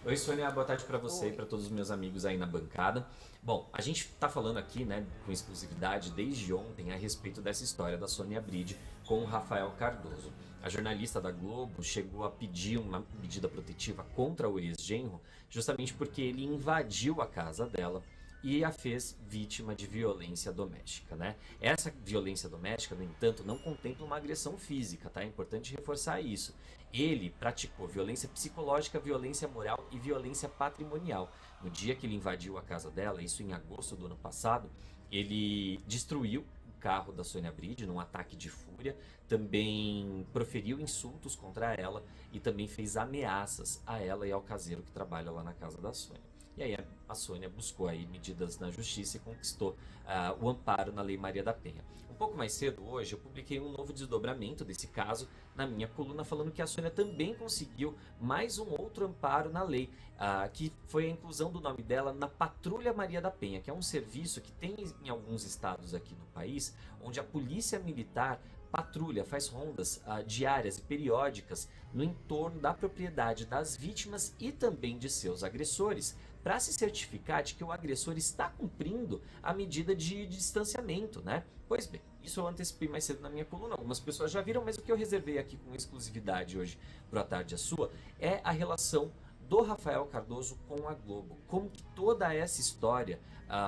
Oi, Sônia, boa tarde para você e Oi. para todos os meus amigos aí na bancada. Bom, a gente está falando aqui, né, com exclusividade desde ontem a respeito dessa história da Sônia Bride com o Rafael Cardoso. A jornalista da Globo chegou a pedir uma medida protetiva contra o ex-genro, justamente porque ele invadiu a casa dela e a fez vítima de violência doméstica, né? Essa violência doméstica, no entanto, não contempla uma agressão física, tá? É importante reforçar isso. Ele praticou violência psicológica, violência moral e violência patrimonial. No dia que ele invadiu a casa dela, isso em agosto do ano passado, ele destruiu o carro da Sônia Bride num ataque de fúria, também proferiu insultos contra ela e também fez ameaças a ela e ao caseiro que trabalha lá na casa da Sônia. E aí a Sônia buscou aí medidas na justiça e conquistou o amparo na Lei Maria da Penha. Um pouco mais cedo hoje eu publiquei um novo desdobramento desse caso na minha coluna falando que a Sônia também conseguiu mais um outro amparo na lei, que foi a inclusão do nome dela na Patrulha Maria da Penha, que é um serviço que tem em alguns estados aqui no país, onde a polícia militar patrulha, faz rondas diárias e periódicas no entorno da propriedade das vítimas e também de seus agressores, para se certificar de que o agressor está cumprindo a medida de distanciamento, né? Pois bem, isso eu antecipei mais cedo na minha coluna, algumas pessoas já viram, mas o que eu reservei aqui com exclusividade hoje para a tarde a sua é a relação do Rafael Cardoso com a Globo. Como que toda essa história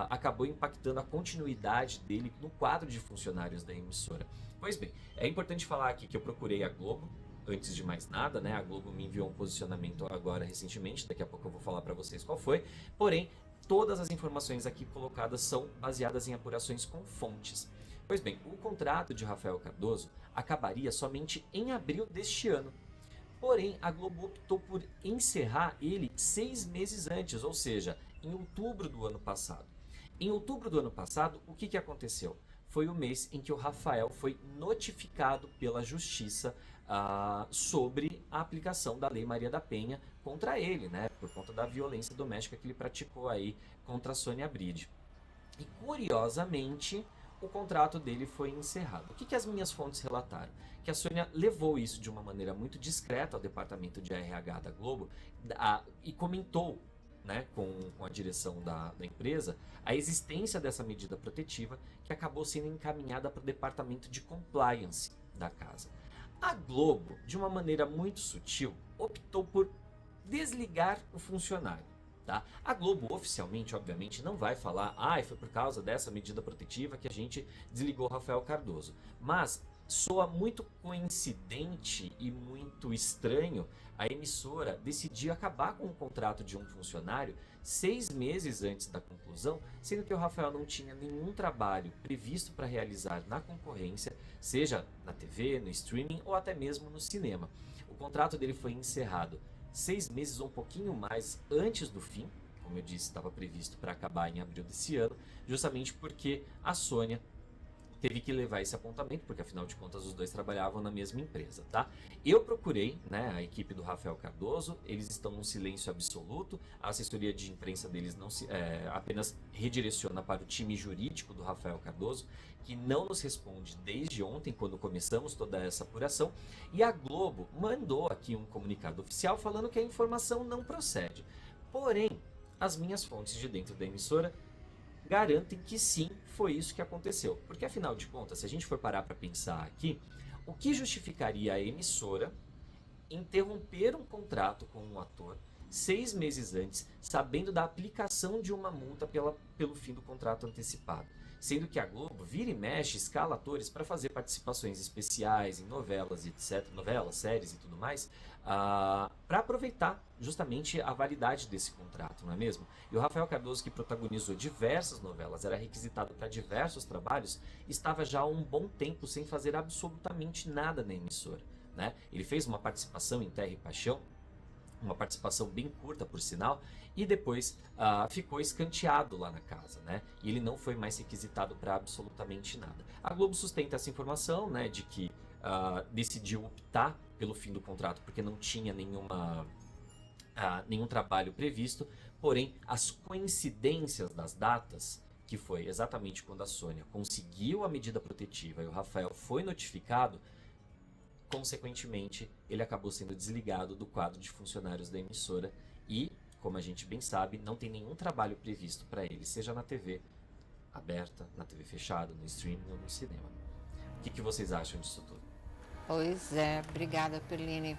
acabou impactando a continuidade dele no quadro de funcionários da emissora. Pois bem, é importante falar aqui que eu procurei a Globo, antes de mais nada, né? A Globo me enviou um posicionamento agora recentemente, daqui a pouco eu vou falar para vocês qual foi. Porém, todas as informações aqui colocadas são baseadas em apurações com fontes. Pois bem, o contrato de Rafael Cardoso acabaria somente em abril deste ano. Porém, a Globo optou por encerrar ele 6 meses antes, ou seja, em outubro do ano passado. Em outubro do ano passado, o que aconteceu? Foi o mês em que o Rafael foi notificado pela Justiça sobre a aplicação da Lei Maria da Penha contra ele, né? Por conta da violência doméstica que ele praticou aí contra a Sônia Bride. E curiosamente, o contrato dele foi encerrado. O que as minhas fontes relataram? Que a Sônia levou isso de uma maneira muito discreta ao departamento de RH da Globo e comentou, né, com a direção da empresa a existência dessa medida protetiva que acabou sendo encaminhada para o departamento de compliance da casa. A Globo, de uma maneira muito sutil, optou por desligar o funcionário. Tá? A Globo oficialmente, obviamente, não vai falar foi por causa dessa medida protetiva que a gente desligou o Rafael Cardoso. Mas soa muito coincidente e muito estranho a emissora decidir acabar com o contrato de um funcionário 6 meses antes da conclusão, sendo que o Rafael não tinha nenhum trabalho previsto para realizar na concorrência, seja na TV, no streaming ou até mesmo no cinema. O contrato dele foi encerrado 6 meses ou um pouquinho mais antes do fim, como eu disse, estava previsto para acabar em abril desse ano, justamente porque a Sônia teve que levar esse apontamento, porque afinal de contas os dois trabalhavam na mesma empresa, tá? Eu procurei, né, a equipe do Rafael Cardoso, eles estão num silêncio absoluto, a assessoria de imprensa deles não apenas redireciona para o time jurídico do Rafael Cardoso, que não nos responde desde ontem, quando começamos toda essa apuração, e a Globo mandou aqui um comunicado oficial falando que a informação não procede. Porém, as minhas fontes de dentro da emissora garantem que sim, foi isso que aconteceu. Porque afinal de contas, se a gente for parar para pensar aqui, o que justificaria a emissora interromper um contrato com um ator 6 meses antes, sabendo da aplicação de uma multa pelo fim do contrato antecipado? Sendo que a Globo vira e mexe, escala atores para fazer participações especiais em novelas, etc., novelas, séries e tudo mais, para aproveitar justamente a validade desse contrato, não é mesmo? E o Rafael Cardoso, que protagonizou diversas novelas, era requisitado para diversos trabalhos, estava já há um bom tempo sem fazer absolutamente nada na emissora, né? Ele fez uma participação em Terra e Paixão, uma participação bem curta, por sinal, e depois ficou escanteado lá na casa, né? E ele não foi mais requisitado para absolutamente nada. A Globo sustenta essa informação, né, de que decidiu optar pelo fim do contrato porque não tinha nenhum trabalho previsto, porém as coincidências das datas, que foi exatamente quando a Sônia conseguiu a medida protetiva e o Rafael foi notificado, consequentemente, ele acabou sendo desligado do quadro de funcionários da emissora e como a gente bem sabe, não tem nenhum trabalho previsto para ele, seja na TV aberta, na TV fechada, no streaming ou no cinema. O que vocês acham disso tudo? Pois é, obrigada, Peline.